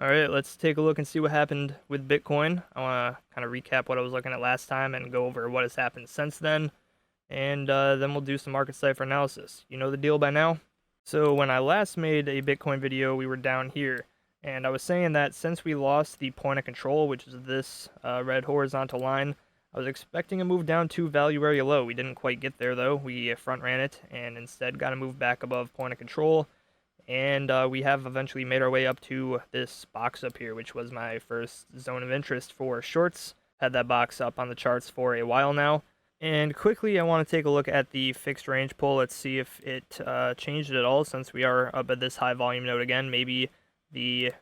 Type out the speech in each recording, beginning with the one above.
All right, let's take a look and see what happened with Bitcoin. I want to kind of recap what I was looking at last time and go over what has happened since then. And then we'll do some market cipher analysis. You know the deal by now? So when I last made a Bitcoin video, we were down here. And I was saying that since we lost the point of control, which is this red horizontal line, I was expecting a move down to value area low. We didn't quite get there though. We front ran it and instead got a move back above point of control. And we have eventually made our way up to this box up here, which was my first zone of interest for shorts. Had that box up on the charts for a while now. And quickly, I want to take a look at the fixed range pull. Let's see if it changed at all since we are up at this high volume node again. Maybe the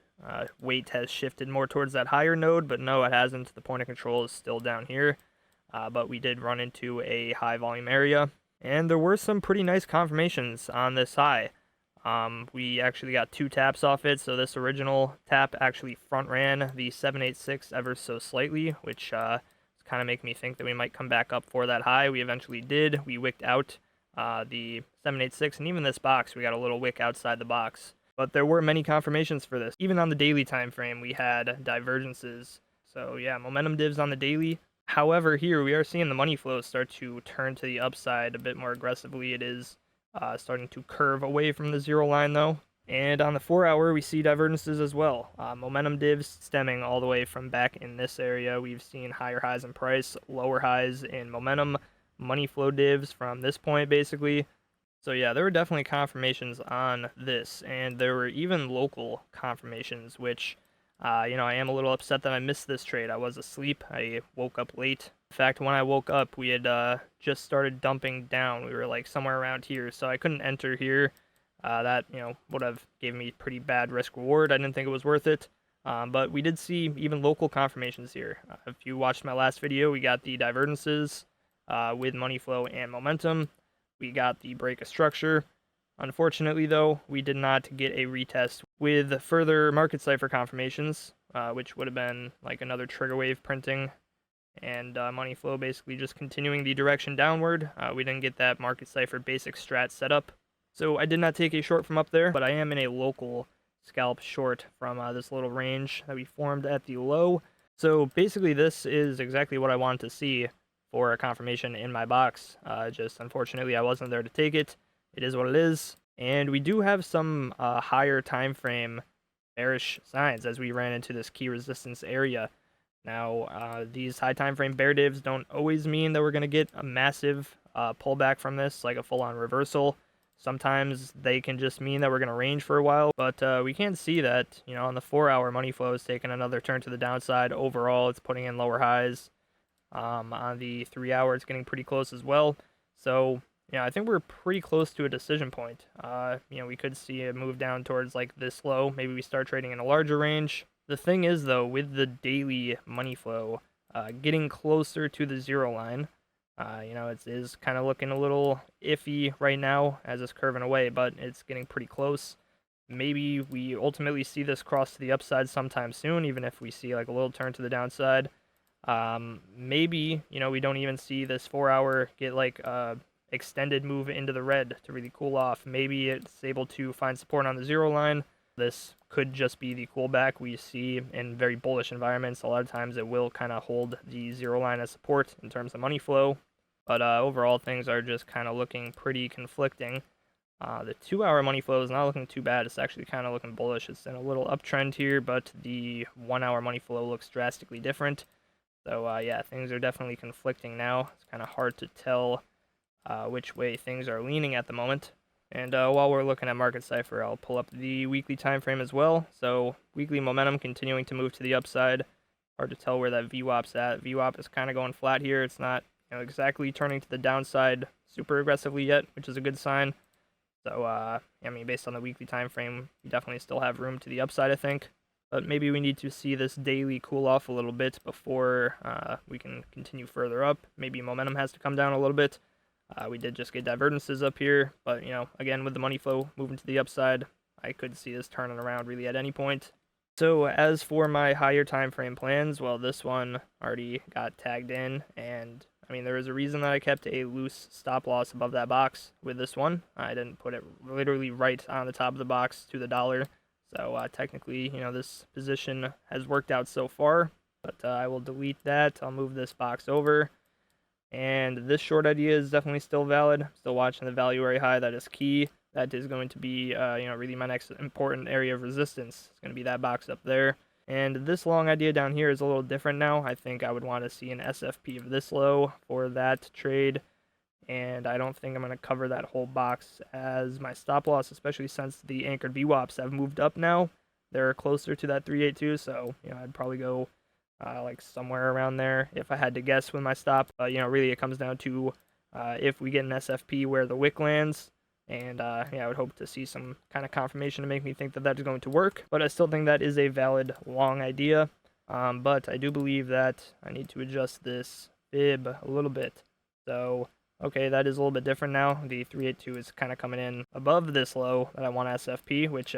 weight has shifted more towards that higher node, but no, it hasn't. The point of control is still down here. But we did run into a high volume area. And there were some pretty nice confirmations on this high. We actually got 2 taps off it, so this original tap actually front ran the 786 ever so slightly, which kind of make me think that we might come back up for that high. We eventually did. We wicked out the 786, and even this box, we got a little wick outside the box. But there were many confirmations for this. Even on the daily time frame, we had divergences. So yeah, momentum divs on the daily. However, here we are seeing the money flow start to turn to the upside a bit more aggressively. It is starting to curve away from the zero line though. And on the 4-hour, we see divergences as well. Momentum divs stemming all the way from back in this area. We've seen higher highs in price, lower highs in momentum, money flow divs from this point basically. So yeah, there were definitely confirmations on this, and there were even local confirmations, which, I am a little upset that I missed this trade. I was asleep. I woke up late. In fact, when I woke up, we had just started dumping down. We were like somewhere around here, so I couldn't enter here. That, would have gave me pretty bad risk reward. I didn't think it was worth it. But we did see even local confirmations here. If you watched my last video, we got the divergences with money flow and momentum. We got the break of structure. Unfortunately, though, we did not get a retest with further market cipher confirmations, which would have been like another trigger wave printing and money flow basically just continuing the direction downward. We didn't get that market cipher basic strat set up. So I did not take a short from up there, but I am in a local scalp short from this little range that we formed at the low. So basically this is exactly what I wanted to see for a confirmation in my box. Just unfortunately I wasn't there to take it. It is what it is. And we do have some higher time frame bearish signs as we ran into this key resistance area. Now, these high time frame bear divs don't always mean that we're going to get a massive pullback from this, like a full-on reversal. Sometimes they can just mean that we're going to range for a while, but we can see that, on the 4-hour money flow is taking another turn to the downside. Overall, it's putting in lower highs. On the 3-hour, it's getting pretty close as well. So, I think we're pretty close to a decision point. We could see a move down towards like this low. Maybe we start trading in a larger range. The thing is, though, with the daily money flow getting closer to the zero line, it is kind of looking a little iffy right now as it's curving away, but it's getting pretty close. Maybe we ultimately see this cross to the upside sometime soon, even if we see like a little turn to the downside. Maybe, we don't even see this 4-hour get like extended move into the red to really cool off. Maybe it's able to find support on the zero line. This could just be the coolback we see in very bullish environments. A lot of times it will kind of hold the zero line as support in terms of money flow. But overall, things are just kind of looking pretty conflicting. The 2-hour money flow is not looking too bad. It's actually kind of looking bullish. It's in a little uptrend here, but the 1-hour money flow looks drastically different. So yeah, things are definitely conflicting now. It's kind of hard to tell which way things are leaning at the moment. And while we're looking at market cipher, I'll pull up the weekly time frame as well. So weekly momentum continuing to move to the upside. Hard to tell where that VWAP's at. VWAP is kind of going flat here. It's not exactly turning to the downside super aggressively yet, which is a good sign. So based on the weekly time frame, we definitely still have room to the upside, I think. But maybe we need to see this daily cool off a little bit before we can continue further up. Maybe momentum has to come down a little bit. We did just get divergences up here, but, again, with the money flow moving to the upside, I could see this turning around really at any point. So as for my higher time frame plans, well, this one already got tagged in, and, there is a reason that I kept a loose stop loss above that box with this one. I didn't put it literally right on the top of the box to the dollar, So technically, this position has worked out so far, but I will delete that. I'll move this box over. And this short idea is definitely still valid. Still watching the value area high. That is key. That is going to be, really my next important area of resistance. It's going to be that box up there. And this long idea down here is a little different now. I think I would want to see an SFP of this low for that trade. And I don't think I'm going to cover that whole box as my stop loss, especially since the anchored VWAPs have moved up now. They're closer to that 382, so, I'd probably go like somewhere around there if I had to guess with my stop. Really it comes down to if we get an SFP where the wick lands, and I would hope to see some kind of confirmation to make me think that that is going to work. But I still think that is a valid long idea. But I do believe that I need to adjust this fib a little bit. So, okay, that is a little bit different now. The 382 is kind of coming in above this low that I want SFP, which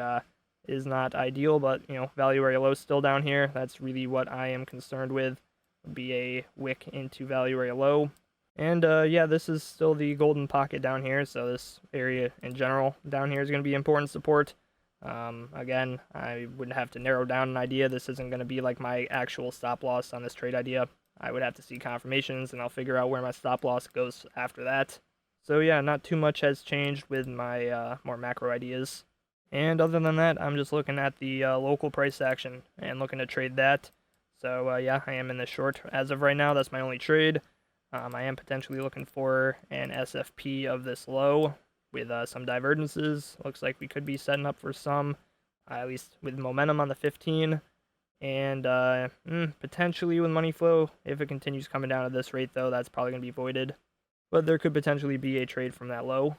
is not ideal, but, value area low still down here. That's really what I am concerned with, would be a wick into value area low. And, this is still the golden pocket down here, so this area in general down here is going to be important support. Again, I would have to narrow down an idea. This isn't going to be like my actual stop loss on this trade idea. I would have to see confirmations, and I'll figure out where my stop loss goes after that. So yeah, not too much has changed with my more macro ideas. And other than that, I'm just looking at the local price action and looking to trade that. So I am in the short as of right now. That's my only trade. I am potentially looking for an SFP of this low with some divergences. Looks like we could be setting up for some, at least with momentum on the 15. And potentially with money flow, if it continues coming down at this rate, though, that's probably going to be voided. But there could potentially be a trade from that low.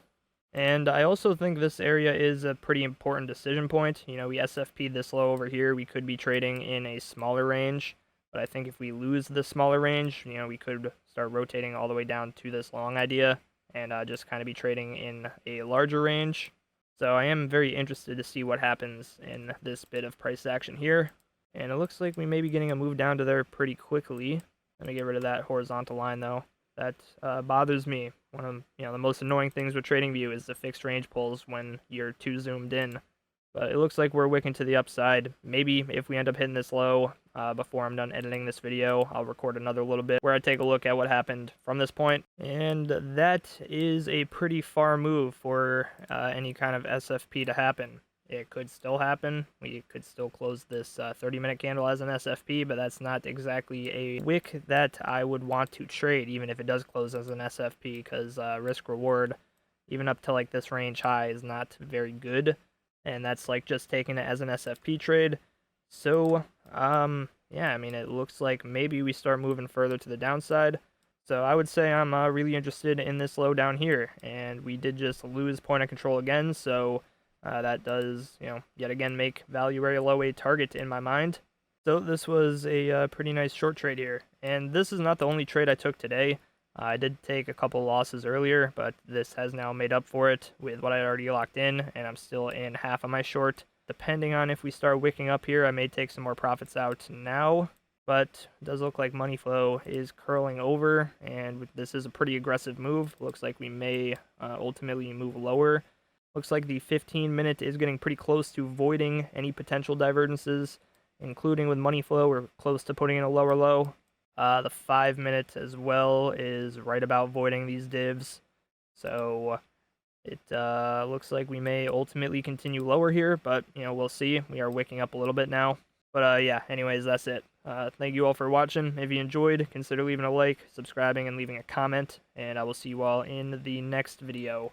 And I also think this area is a pretty important decision point. We SFP'd this low over here. We could be trading in a smaller range. But I think if we lose the smaller range, we could start rotating all the way down to this long idea and just kind of be trading in a larger range. So I am very interested to see what happens in this bit of price action here. And it looks like we may be getting a move down to there pretty quickly. Let me get rid of that horizontal line, though. That bothers me. One of the most annoying things with TradingView is the fixed range pulls when you're too zoomed in. But it looks like we're wicking to the upside. Maybe if we end up hitting this low before I'm done editing this video, I'll record another little bit where I take a look at what happened from this point. And that is a pretty far move for any kind of SFP to happen. It could still happen. We could still close this 30-minute candle as an SFP, but that's not exactly a wick that I would want to trade, even if it does close as an SFP, because risk-reward, even up to like this range high, is not very good. And that's like just taking it as an SFP trade. So, it looks like maybe we start moving further to the downside. So I would say I'm really interested in this low down here. And we did just lose point of control again, so that does, yet again make value area low a target in my mind. So this was a pretty nice short trade here. And this is not the only trade I took today. I did take a couple losses earlier, but this has now made up for it with what I already locked in, and I'm still in half of my short. Depending on if we start wicking up here, I may take some more profits out now, but it does look like money flow is curling over, and this is a pretty aggressive move. Looks like we may ultimately move lower. Looks like the 15-minute is getting pretty close to voiding any potential divergences, including with money flow. We're close to putting in a lower low. The 5-minute as well is right about voiding these divs. So it looks like we may ultimately continue lower here, but we'll see. We are wicking up a little bit now. But anyways, that's it. Thank you all for watching. If you enjoyed, consider leaving a like, subscribing, and leaving a comment. And I will see you all in the next video.